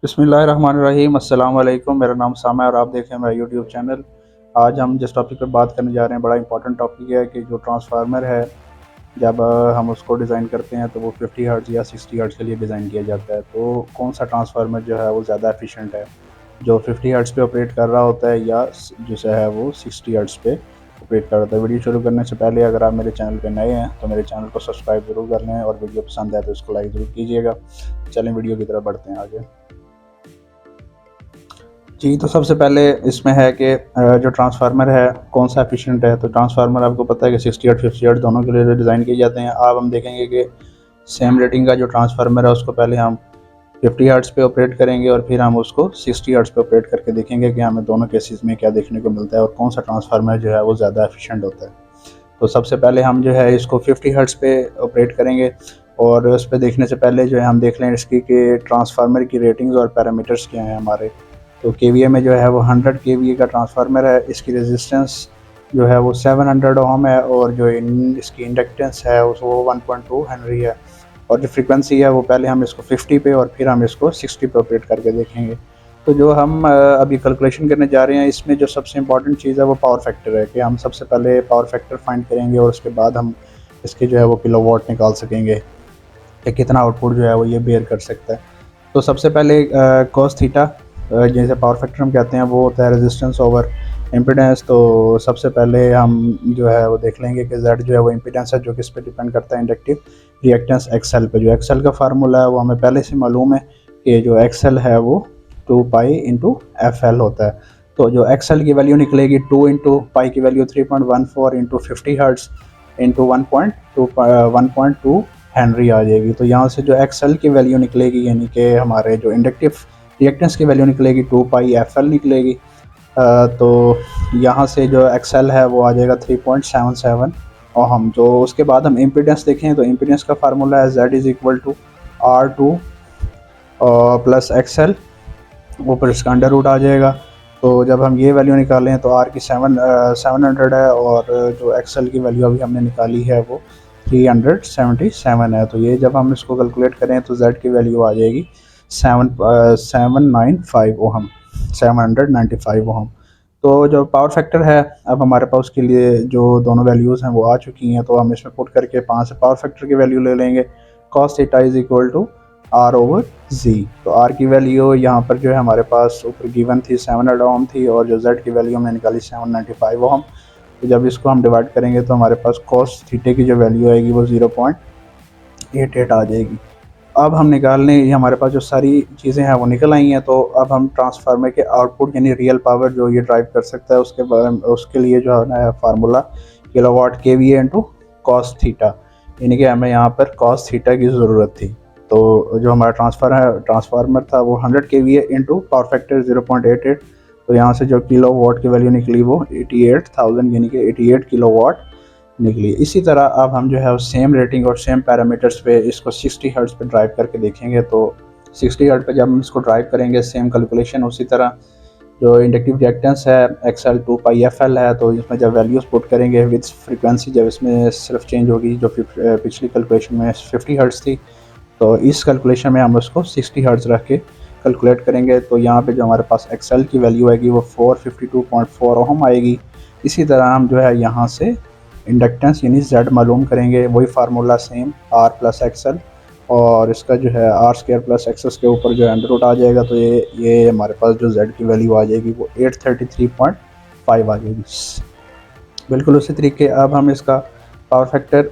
बिस्मिल्लाहिर्रहमानिर्रहीम अस्सलाम वालेकुम। मेरा नाम सामा है और आप देख रहे हैं मेरा यूट्यूब चैनल। आज हम जिस टॉपिक पर बात करने जा रहे हैं बड़ा इंपॉर्टेंट टॉपिक है कि जो ट्रांसफार्मर है जब हम उसको डिज़ाइन करते हैं तो वो 50 हर्ट्ज़ या 60 हर्ट्ज़ के लिए डिज़ाइन किया जाता है। तो कौन सा ट्रांसफार्मर जो है वो ज़्यादा एफिशिएंट है, जो 50 हर्ट्ज़ पे ऑपरेट कर रहा होता है या जो है वो 60 हर्ट्ज़ पे ऑपरेट कर रहा होता है। वीडियो शुरू करने से पहले अगर आप मेरे चैनल पे नए हैं तो मेरे चैनल को सब्सक्राइब ज़रूर कर लें और वीडियो पसंद आए तो इसको लाइक ज़रूर कीजिएगा। चलें वीडियो की तरफ बढ़ते हैं आगे। जी, तो सबसे पहले इसमें है कि जो ट्रांसफ़ार्मर है कौन सा एफिशिएंट है। तो ट्रांसफ़ार्मर आपको पता है कि 60 हर्ट्ज़ 50 हर्ट्ज़ दोनों के लिए डिज़ाइन किए जाते हैं। अब हम देखेंगे कि सेम रेटिंग का जो ट्रांसफ़ार्मर है उसको पहले हम 50 हर्ट्ज़ पे ऑपरेट करेंगे और फिर हम उसको 60 हर्ट्ज़ पे ऑपरेट करके देखेंगे कि हमें दोनों केसेस में क्या देखने को मिलता है और कौन सा ट्रांसफ़ार्मर जो है वो ज़्यादा एफिशिएंट होता है। तो सबसे पहले हम जो है इसको 50 हर्ट्ज़ पे ऑपरेट करेंगे और उस पे देखने से पहले जो है हम देख लें इसकी कि ट्रांसफ़ार्मर की रेटिंग्स और पैरामीटर्स क्या हैं हमारे। तो केवीए में जो है वो 100 केवीए का ट्रांसफ़ार्मर है। इसकी रेजिस्टेंस जो है वो 700 ओम है और जो इसकी इंडक्टेंस है वो 1.2 हेनरी है। और जो फ्रीक्वेंसी है वो पहले हम इसको 50 पे और फिर हम इसको 60 पे ऑपरेट करके देखेंगे। तो जो हम अभी कैलकुलेशन करने जा रहे हैं इसमें जो सबसे इम्पॉर्टेंट चीज़ है वो पावर फैक्टर है कि हम सबसे पहले पावर फैक्टर फाइंड करेंगे और उसके बाद हम इसके जो है वो किलोवाट निकाल सकेंगे कि कितना आउटपुट जो है वो ये बेयर कर सकता है। तो सबसे पहले कॉस थीटा जैसे पावर फैक्टर हम कहते हैं वो होता है रेजिस्टेंस ओवर इम्पीडेंस। तो सबसे पहले हम जो है वो देख लेंगे कि जेड जो है वो इम्पीडेंस है जो किस पे डिपेंड करता है इंडक्टिव रिएक्टेंस एक्सएल पे। जो एक्सएल का फार्मूला है वो हमें पहले से मालूम है कि जो एक्सएल है वो 2 पाई इंटू एफ एल होता है। तो जो एक्सएल की वैल्यू निकलेगी 2 इंटू पाई की value 3.14 into 50 hertz into 1.2 henry आ जाएगी। तो यहाँ से जो एक्सएल की वैल्यू निकलेगी यानी कि हमारे जो इंडक्टिव रिएक्टेंस की वैल्यू निकलेगी 2 पाई एफ एल निकलेगी। तो यहाँ से जो एक्सएल है वो आ जाएगा 3.77 और हम जो उसके बाद हम इम्पीडेंस देखें तो इम्पीडेंस का फार्मूला है Z is equal to R2 plus XL, ऊपर इसका अंडर रूट आ जाएगा। तो जब हम ये वैल्यू निकालें तो आर की 700 है और जो एक्सएल की वैल्यू अभी हमने निकाली है वो 377 है। तो ये जब हम इसको कैलकुलेट करें तो जेड की वैल्यू आ जाएगी 795 ओहम 795 ओहम। तो जो पावर फैक्टर है अब हमारे पास उसके लिए जो दोनों वैल्यूज़ हैं वो आ चुकी हैं। तो हम इसमें पुट करके 5 से पावर फैक्टर की वैल्यू ले लेंगे। Cos theta is equal to R over G. तो आर की वैल्यू यहाँ पर जो है हमारे पास ऊपर गिवन थी 700 ओम थी और जो जेड की वैल्यू हमने निकाली 795 ओम। तो जब इसको हम डिवाइड करेंगे तो हमारे पास कॉस थीटे की जो वैल्यू आएगी वो 0.88 आ जाएगी। अब हम निकालने ये हमारे पास जो सारी चीज़ें हैं वो निकल आई हैं। तो अब हम ट्रांसफार्मर के आउटपुट यानी रियल पावर जो ये ड्राइव कर सकता है उसके लिए जो है formula kilowatt KVA into cos theta, यानी कि हमें यहाँ पर कॉस थीटा की ज़रूरत थी। तो जो हमारा ट्रांसफार्मर था वो 100 केवीए इंटू पावर फैक्टर 0.88। तो यहाँ से जो किलोवाट की वैल्यू निकली वो 88,000 यानी कि 88 किलोवाट निकली। इसी तरह अब हम जो है सेम रेटिंग और सेम पैरामीटर्स पे इसको 60 हर्ट्ज़ पे ड्राइव करके देखेंगे। तो 60 हर्ट्ज़ पे जब हम इसको ड्राइव करेंगे सेम कैलकुलेशन उसी तरह जो इंडक्टिव रिएक्टेंस है एक्सएल 2 पाई एफ एल है। तो इसमें जब वैल्यूज़ पुट करेंगे विद फ्रीक्वेंसी जब इसमें सिर्फ चेंज होगी जो पिछली कैलकुलेशन में 50 हर्ट्ज़ थी तो इस कैलकुलेशन में हम उसको 60 हर्ट्ज़ रख के कैलकुलेट करेंगे। तो यहाँ पे जो हमारे पास एक्सएल की वैल्यू आएगी वो 452.4 ओम आएगी। इसी तरह हम जो है यहाँ से इंडक्टेंस यानी जेड मालूम करेंगे, वही formula same R plus XL और इसका जो है आर स्क्वायर प्लस एक्सेस के ऊपर जो अंडर रूट आ जाएगा। तो ये हमारे पास जो जेड की वैल्यू आ जाएगी वो 833.5 आ जाएगी। बिल्कुल उसी तरीके अब हम इसका पावर फैक्टर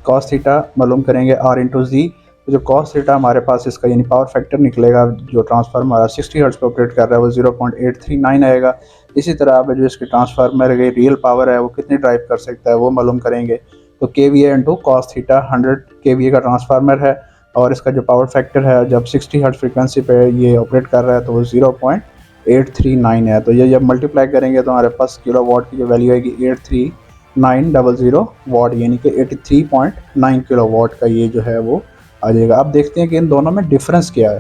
कॉस थीटा मालूम करेंगे आर इंटू जी। तो जो कॉस थीटा हमारे पास इसका यानी पावर फैक्टर निकलेगा जो ट्रांसफार्मर हमारा 60 हर्ट्ज़ पे ऑपरेट कर रहा है वो 0.839 आएगा। इसी तरह अब जो इसकी ट्रांसफार्मर की रियल पावर है वो कितनी ड्राइव कर सकता है वो मालूम करेंगे। तो के V A into cos theta 100 के वी ए का ट्रांसफार्मर है और इसका जो पावर फैक्टर है जब 60 हर्ट्ज़ फ्रिक्वेंसी पे ये ऑपरेट कर रहा है तो वो 0.839 है। तो ये जब मल्टीप्लाई करेंगे तो हमारे पास किलो वाट की जो वैल्यू आएगी 83900 वाट यानी कि 83.9 किलो वाट का ये जो है वो आ जाएगा। अब देखते हैं कि इन दोनों में डिफरेंस क्या है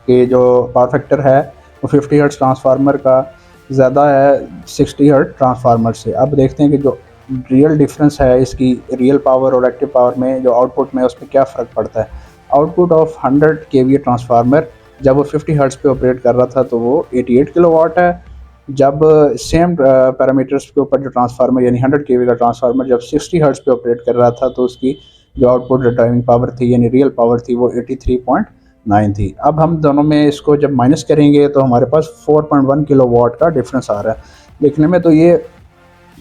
कि जो पावर फैक्टर है वो 50 हर्ट्ज़ ट्रांसफार्मर का ज़्यादा है 60 हर्ट्ज़ ट्रांसफार्मर से। अब देखते हैं कि जो रियल डिफरेंस है इसकी रियल पावर और एक्टिव पावर में जो आउटपुट में उस पर क्या फ़र्क पड़ता है। आउटपुट ऑफ 100 केवीए ट्रांसफार्मर जब वो 50 हर्ट्ज़ पे ऑपरेट कर रहा था तो वो 88 किलोवाट है। जब सेम पैरामीटर्स के ऊपर जो ट्रांसफार्मर यानी 100 केवी का ट्रांसफार्मर जब 60 हर्ट्ज़ पे ऑपरेट कर रहा था तो उसकी जो आउटपुट ड्राइविंग पावर थी यानी रियल पावर थी वो 83.9 थी। अब हम दोनों में इसको जब माइनस करेंगे तो हमारे पास 4.1 किलोवाट का डिफरेंस आ रहा है। देखने में तो ये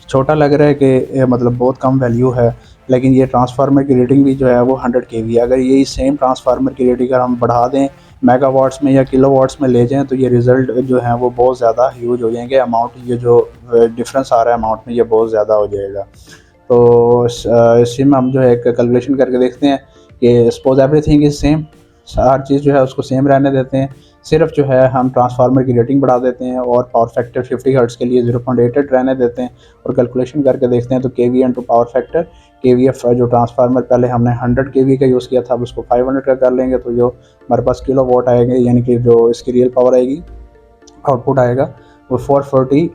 छोटा लग रहा है कि मतलब बहुत कम वैल्यू है, लेकिन ये ट्रांसफार्मर की रेटिंग भी जो है वो 100 केवी है। अगर यही सेम ट्रांसफार्मर की रेटिंग अगर हम बढ़ा दें मेगावाट्स में या किलोवाट्स में ले जाएँ तो ये रिज़ल्ट जो है वो बहुत ज़्यादा ह्यूज हो जाएंगे। अमाउंट ये जो डिफरेंस आ रहा है अमाउंट में ये बहुत ज़्यादा हो जाएगा। तो इसी में हम जो है एक कैलकुलेशन करके देखते हैं कि सपोज एवरीथिंग इज़ सेम, हर चीज़ जो है उसको सेम रहने देते हैं। सिर्फ जो है हम ट्रांसफार्मर की रेटिंग बढ़ा देते हैं और पावर फैक्टर 50 हर्ट्ज़ के लिए 0.88 रहने देते हैं और कैलकुलेशन करके देखते हैं तो केवी इंटू पावर फैक्टर, केवीएफ जो ट्रांसफार्मर पहले हमने 100 केवी का यूज़ किया था अब उसको 500 का कर लेंगे तो जो हमारे पास किलोवाट आएंगे यानी कि जो इसकी रियल पावर आएगी, आउटपुट आएगा वो 440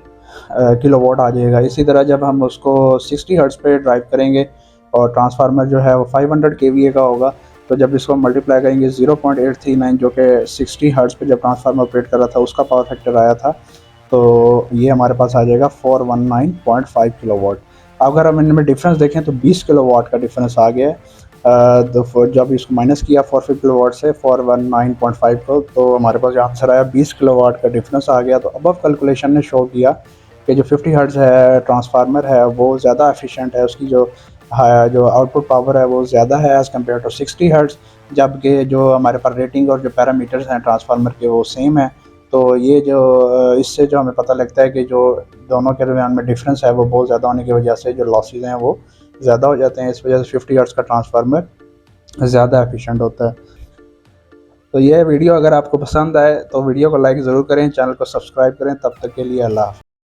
किलोवाट आ जाएगा। इसी तरह जब हम उसको 60 हर्ट्ज़ पे ड्राइव करेंगे और ट्रांसफार्मर जो है वो 500 केवीए का होगा तो जब इसको मल्टीप्लाई करेंगे 0.839 जो कि 60 हर्ट्ज़ पे जब ट्रांसफार्मर ऑपरेट कर रहा था उसका पावर फैक्टर आया था तो ये हमारे पास आ जाएगा 419.5 किलोवाट। अगर हम इनमें डिफरेंस देखें तो 20 किलोवाट का डिफरेंस आ गया है। तो जब इसको माइनस किया 450 किलोवाट से 419.5 को तो हमारे पास जो आंसर आया 20 किलोवाट का डिफरेंस आ गया। तो अबव कैलकुलेशन ने शो किया कि जो 50 हर्ट्ज़ है ट्रांसफार्मर है वो ज़्यादा एफिशिएंट है, उसकी जो आउटपुट पावर है वो ज़्यादा है एज़ कम्पेयर टू 60 हर्ट्ज़, जबकि जो हमारे पास रेटिंग और जो पैरामीटर्स हैं ट्रांसफार्मर के वो सेम है। तो ये जो इससे जो हमें पता लगता है कि जो दोनों के दरमियान में डिफरेंस है वो बहुत ज़्यादा होने की वजह से जो लॉसेस हैं वो ज़्यादा हो जाते हैं। इस वजह से 50 हर्ट्ज़ का ट्रांसफार्मर ज़्यादा एफिशिएंट होता है। तो ये वीडियो अगर आपको पसंद आए तो वीडियो को लाइक ज़रूर करें, चैनल को सब्सक्राइब करें। तब तक के लिए अल्लाह हाफ़िज़।